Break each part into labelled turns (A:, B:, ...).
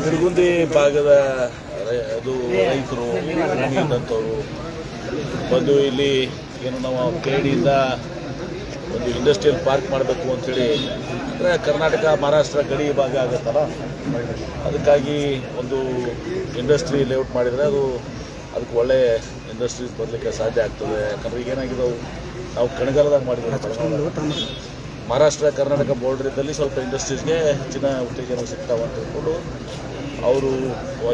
A: ಹುಡುಗುಂದಿ ಭಾಗದ ಅದು ರೈತರು ಇದ್ದಂಥವ್ರು ಬಂದು ಇಲ್ಲಿ ಏನು ನಾವು ಕೇಡಿಯಿಂದ ಒಂದು ಇಂಡಸ್ಟ್ರಿಯಲ್ ಪಾರ್ಕ್ ಮಾಡಬೇಕು ಅಂಥೇಳಿ, ಅಂದರೆ ಕರ್ನಾಟಕ ಮಹಾರಾಷ್ಟ್ರ ಗಡಿ ಭಾಗ ಆಗುತ್ತಲ್ಲ, ಅದಕ್ಕಾಗಿ ಒಂದು ಇಂಡಸ್ಟ್ರಿ ಲೇಔಟ್ ಮಾಡಿದರೆ ಅದಕ್ಕೆ ಒಳ್ಳೆ ಇಂಡಸ್ಟ್ರೀಸ್ ಬರಲಿಕ್ಕೆ ಸಾಧ್ಯ ಆಗ್ತದೆ. ಯಾಕಂದರೆ ಈಗ ಏನಾಗಿದ್ದವು, ನಾವು ಕಣಗಾಲದಾಗ ಮಾಡಿದ್ದೀವಿ, ಮಹಾರಾಷ್ಟ್ರ ಕರ್ನಾಟಕ ಬಾರ್ಡರ್ ಇದ್ದಲ್ಲಿ ಸ್ವಲ್ಪ ಇಂಡಸ್ಟ್ರೀಸ್ಗೆ ಹೆಚ್ಚಿನ ಉತ್ತೇಜನ ಸಿಗ್ತಾವೆ ಅಂತ ಹೇಳ್ಕೊಂಡು ಅವರು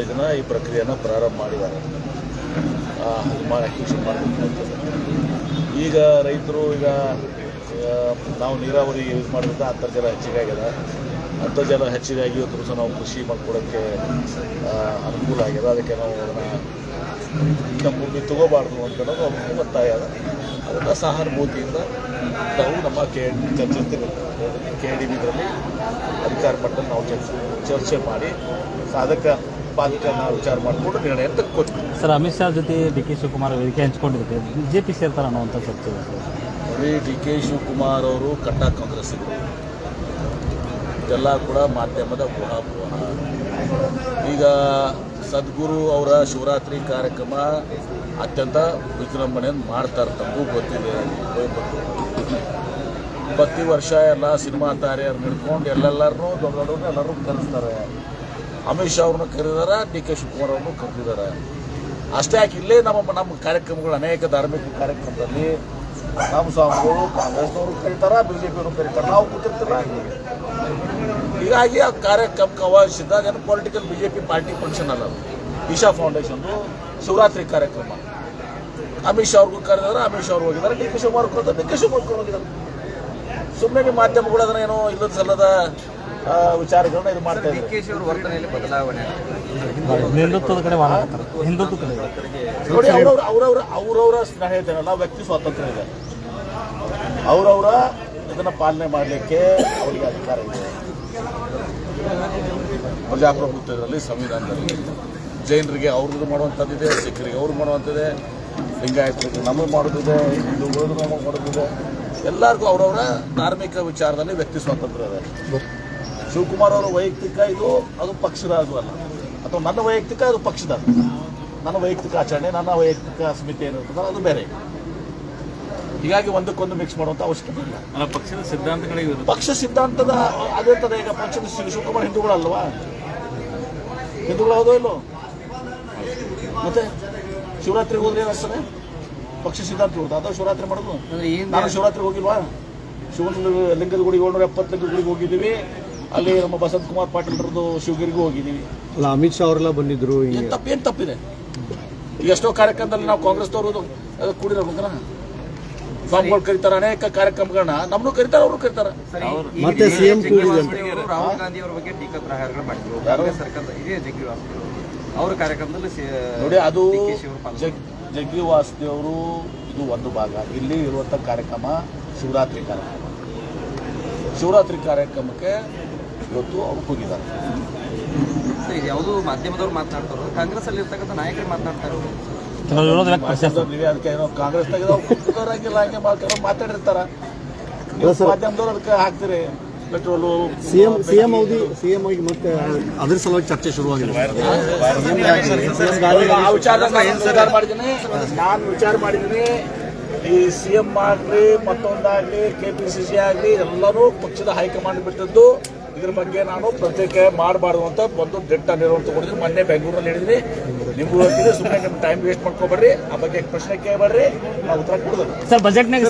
A: ಇದನ್ನು ಈ ಪ್ರಕ್ರಿಯೆಯನ್ನು ಪ್ರಾರಂಭ ಮಾಡಿದ್ದಾರೆ. ಅಕ್ವಿಷನ್ ಮಾಡಬೇಕು ಅಂತ ಈಗ ರೈತರು ಈಗ ನಾವು ನೀರಾವರಿ ಯೂಸ್ ಮಾಡೋದ್ರಿಂದ ಅಂತರ್ಜಲ ಹೆಚ್ಚಿಗೆ ಆಗಿದೆ. ಅಂತರ್ಜಲ ಹೆಚ್ಚಿಗಾಗಿ ಇವತ್ತು ದಿವಸ ನಾವು ಕೃಷಿ ಮಾಡ್ಕೊಡೋಕ್ಕೆ ಅನುಕೂಲ ಆಗಿದೆ. ಅದಕ್ಕೆ ನಾವು ಅದನ್ನು ನಮ್ಮ ಭೂಮಿ ತಗೋಬಾರ್ದು ಅಂತ ಅನ್ನೋದು ಅವ್ರಿಗೆ ಒತ್ತಾಯ ಅದ. ಅದನ್ನು ಸಹಾನುಭೂತಿಯಿಂದ ನಾವು ನಮ್ಮ KDB ಇದರಲ್ಲಿ ಅಧಿಕಾರ ಮಟ್ಟದಲ್ಲಿ ನಾವು ಚರ್ಚೆ ಮಾಡಿ ಅದಕ್ಕೆ ನಾವು ವಿಚಾರ ಮಾಡಿಕೊಂಡು ನಿರ್ಣಯ ತೆಗೆದುಕೊಡ್ತೀವಿ.
B: ಸರ್, ಅಮಿತ್ ಶಾ ಜೊತೆ DK ಶಿವಕುಮಾರ್ ವೇದಿಕೆ ಹಂಚ್ಕೊಂಡಿರುತ್ತೆ, BJP ಸೇರ್ತಾರೆ ಅನ್ನೋವಂಥ ಚರ್ಚೆ ಇದೆ.
A: DK ಶಿವಕುಮಾರ್ ಅವರು ಕಟ್ಟ ಕಾಂಗ್ರೆಸ್ಸಿಗರು, ಇದೆಲ್ಲ ಕೂಡ ಮಾಧ್ಯಮದ ಊಹಾಪೋಹ. ಈಗ ಸದ್ಗುರು ಅವರ ಶಿವರಾತ್ರಿ ಕಾರ್ಯಕ್ರಮ ಅತ್ಯಂತ ವಿಜೃಂಭಣೆಯನ್ನು ಮಾಡ್ತಾರೆ, ತಮಗೂ ಗೊತ್ತಿದೆ. ಪ್ರತಿ ವರ್ಷ ಎಲ್ಲ ಸಿನಿಮಾ ತಾರೆಯವ್ರನ್ನ ಹಿಡ್ಕೊಂಡು ಎಲ್ಲರೂ ದೊಡ್ಡವ್ರನ್ನ ಎಲ್ಲರೂ ಕರೆಸ್ತಾರೆ. ಅಮಿತ್ ಶಾ ಅವ್ರನ್ನ ಕರೆದಿದ್ದಾರೆ, DK ಶಿವಕುಮಾರ್ ಅವ್ರನ್ನೂ ಕರೆದಿದ್ದಾರೆ. ಅಷ್ಟೇ ಯಾಕೆ ಇಲ್ಲೇ ನಮ್ಮ ಕಾರ್ಯಕ್ರಮಗಳು, ಅನೇಕ ಧಾರ್ಮಿಕ ಕಾರ್ಯಕ್ರಮದಲ್ಲಿ ನಮ್ಮ ಸ್ವಾಮಿಗಳು ಕಾಂಗ್ರೆಸ್ನವರು ಕರೀತಾರೆ, BJಪಿಯವರು ಕರೀತಾರೆ, ನಾವು ಕೂತಿರ್ತೀರ. ಹೀಗಾಗಿ ಆ ಕಾರ್ಯಕ್ರಮಕ್ಕೆ ಆಹ್ವಾನಿಸಿದ್ದಾಗ ಏನು ಪೊಲಿಟಿಕಲ್ BJP ಪಾರ್ಟಿ ಫಂಕ್ಷನ್ ಅಲ್ಲ, ಈಶಾ ಫೌಂಡೇಶನ್ದು ಶಿವರಾತ್ರಿ ಕಾರ್ಯಕ್ರಮ. ಅಮಿತ್ ಶಾ ಅವ್ರಿಗೂ ಕರೆದಿದ್ದಾರೆ, ಅಮಿತ್ ಶಾ ಅವ್ರು ಹೋಗಿದ್ದಾರೆ, DK ಶಿವಕುಮಾರ್ ಕರೆದ DK ಶಿವಕುಮಾರ್ ಹೋಗಿದ್ದಾರೆ. ಸುಮ್ಮನೆ ನಿಮ್ಮ ಮಾಧ್ಯಮಗಳು ಅದನ್ನ ಏನೋ ಇಲ್ಲದ ಸಲ್ಲದ ವಿಚಾರಗಳನ್ನ ಇದು ಮಾಡ್ತಾ ಇದ್ದಾರೆ.
C: DK ಅವರು ವರ್ತನೆಯಲ್ಲಿ ಬದಲಾವಣೆ,
B: ಹಿಂದುತ್ವದ ಕಡೆ ಹಿಂದುತ್ವ ಕಡೆ
A: ನೋಡಿ, ಅವರವರ ಸ್ನೇಹ ಇದೆಯಲ್ಲ, ವ್ಯಕ್ತಿ ಸ್ವಾತಂತ್ರ್ಯ ಇದೆ, ಅವರವರ ಇದನ್ನು ಪಾಲನೆ ಮಾಡಲಿಕ್ಕೆ ಅವರಿಗೆ ಅಧಿಕಾರ ಇದೆ. ಪ್ರಜಾಪ್ರಭುತ್ವದಲ್ಲಿ, ಸಂವಿಧಾನದಲ್ಲಿ ಜೈನರಿಗೆ ಅವ್ರದ್ದು ಮಾಡುವಂಥದ್ದಿದೆ, ಸಿಖ್ಖರಿಗೆ ಅವ್ರು ಮಾಡುವಂಥದ್ದಿದೆ, ಲಿಂಗಾಯತರಿಗೆ ನಮಗೆ ಮಾಡೋದಿದೆ, ಹಿಂದೂಗಳು ನಮಗೆ ಮಾಡೋದಿದೆ. ಎಲ್ಲರಿಗೂ ಅವರವರ ಧಾರ್ಮಿಕ ವಿಚಾರದಲ್ಲಿ ವ್ಯಕ್ತಿ ಸ್ವಾತಂತ್ರ್ಯ ಇದೆ. ಶಿವಕುಮಾರ್ ಅವರ ವೈಯಕ್ತಿಕ ಅದು ಪಕ್ಷದ ಅದು ಅಲ್ಲ, ಅಥವಾ ನನ್ನ ವೈಯಕ್ತಿಕ ಅದು ಪಕ್ಷದ, ನನ್ನ ವೈಯಕ್ತಿಕ ಆಚರಣೆ, ನನ್ನ ವೈಯಕ್ತಿಕ ಸ್ಮಿತಿ ಏನಿರ್ತದೆ ಅದು ಬೇರೆ. ಹೀಗಾಗಿ ಒಂದಕ್ಕೊಂದು ಮಿಕ್ಸ್ ಮಾಡುವಂಥ ಅವಶ್ಯಕತೆ ಇಲ್ಲ.
B: ಪಕ್ಷದ ಸಿದ್ಧಾಂತಗಳಿಗೆ
A: ಪಕ್ಷ ಸಿದ್ಧಾಂತದ ಅದಿರ್ತದೆ. ಈಗ ಪಕ್ಷದ ಶಿವಕುಮಾರ್ ಹಿಂದೂಗಳಲ್ವಾ? ಹಿಂದೂಗಳು ಹೌದೋ ಇಲ್ಲೋ? ಮತ್ತೆ ಶಿವರಾತ್ರಿಗೆ ಹೋದ್ರೆ ಏನಿಸ್ತದೆ? ಪಕ್ಷ ಸಿದ್ಧಾಂತ ಇರುತ್ತೆ, ಅದು ಶಿವರಾತ್ರಿ ಮಾಡೋದು. ನಾನು ಶಿವರಾತ್ರಿಗೆ ಹೋಗಿಲ್ವಾ? ಲಿಂಗದ ಗುಡಿಗೆ 770 ಲಿಂಗದ ಗುಡಿಗೆ ಹೋಗಿದ್ದೀವಿ. ಅಲ್ಲಿ ನಮ್ಮ ಬಸಂತ್ ಕುಮಾರ್ ಪಾಟೀಲ್ರದ್ದು ಶಿವಗಿರಿಗೂ ಹೋಗಿದ್ದೀವಿ.
D: ಅಲ್ಲ, ಅಮಿತ್ ಶಾ ಅವರೆಲ್ಲ ಬಂದಿದ್ರು.
A: ಏನು ತಪ್ಪಿದೆ? ಈಗ ಎಷ್ಟೋ ಕಾರ್ಯಕ್ರಮದಲ್ಲಿ ನಾವು ಕಾಂಗ್ರೆಸ್ನವರು ಕೂಡಿರೋಬೇಕಲ್ಲ, ಸ್ವಾಮಿಗಳು ಕರೀತಾರೆ, ಅನೇಕ ಕಾರ್ಯಕ್ರಮಗಳನ್ನ ನಮ್ಮನ್ನು ಕರೀತಾರೆ, ಅವರು ಕರೀತಾರೆ.
D: ಮತ್ತೆ CM
C: ರಾಹುಲ್ ಗಾಂಧಿ ಅವರ ಬಗ್ಗೆ ಟೀಕಾ ಪ್ರಹಾರಗಳು ಮಾಡಿದ್ರು ಕಾಂಗ್ರೆಸ್ ಸರ್ಕಾರದ ಇದೇ ಜಗ್ಗಿ ವಾಸುದೇವ್ ಅವರ ಕಾರ್ಯಕ್ರಮದಲ್ಲಿ.
A: ನೋಡಿ, ಅದು ಜಗ್ಗಿ ವಾಸುದೇವ್ ಅವರು ಇದು ಒಂದು ಭಾಗ. ಇಲ್ಲಿ ಇರುವಂಥ ಕಾರ್ಯಕ್ರಮ ಶಿವರಾತ್ರಿ ಕಾರ್ಯಕ್ರಮ. ಶಿವರಾತ್ರಿ ಕಾರ್ಯಕ್ರಮಕ್ಕೆ ಇವತ್ತು ಅವರು ಹೋಗಿದ್ದಾರೆ.
C: ಇದು ಯಾವುದು ಮಾಧ್ಯಮದವ್ರು ಮಾತನಾಡ್ತಾರೋ, ಕಾಂಗ್ರೆಸ್ ಅಲ್ಲಿ ಇರ್ತಕ್ಕಂಥ ನಾಯಕರು ಮಾತನಾಡ್ತಾರೋ,
A: ನೀವೇ ಅದಕ್ಕೆ ಏನೋ ಕಾಂಗ್ರೆಸ್ನಾಗ ಹಂಗಿಲ್ಲ ಹಂಗೆ ಮಾತಾಡಿರ್ತಾರ, ಮಾಧ್ಯಮದವ್ರು ಅದಕ್ಕೆ ಹಾಕ್ತೀರಿ ಪೆಟ್ರೋಲು.
D: CM ಆಗಿ ಮತ್ತೆ ಅದ್ರ ಸಲುವಾಗಿ ಚರ್ಚೆ ಶುರುವಾಗಿದೆ.
A: ನಾನು ವಿಚಾರ ಮಾಡಿದ್ದೀನಿ, ಈ CM ಆಗಲಿ ಮತ್ತೊಂದಾಗಲಿ KPCC ಆಗಲಿ ಎಲ್ಲರೂ ಪಕ್ಷದ ಹೈಕಮಾಂಡ್ ಬಿಟ್ಟದ್ದು. ಇದ್ರ ಬಗ್ಗೆ ನಾನು ಪ್ರತ್ಯೇಕ ಮಾಡಬಾರ್ದು ಅಂತ ಒಂದು ದಿಟ್ಟ ನಿರ್ಣಯ ತಗೊಂಡಿದ್ದೀನಿ. ಮೊನ್ನೆ ಬೆಂಗಳೂರಲ್ಲಿ ಹೇಳಿದ್ರಿ, ನಿಮಗೂ ಹೇಳ್ತೀನಿ, ಸುಮ್ಮನೆ ನಿಮ್ಮ ಟೈಮ್ ವೇಸ್ಟ್ ಮಾಡ್ಕೋಬೇಡ್ರಿ, ಆ ಬಗ್ಗೆ ಪ್ರಶ್ನೆ ಕೇಳಬೇಡ್ರಿ, ನಾವು ಉತ್ತರ ಕೊಡೋದು.
B: ಸರ್, ಬಜೆಟ್ನಾಗ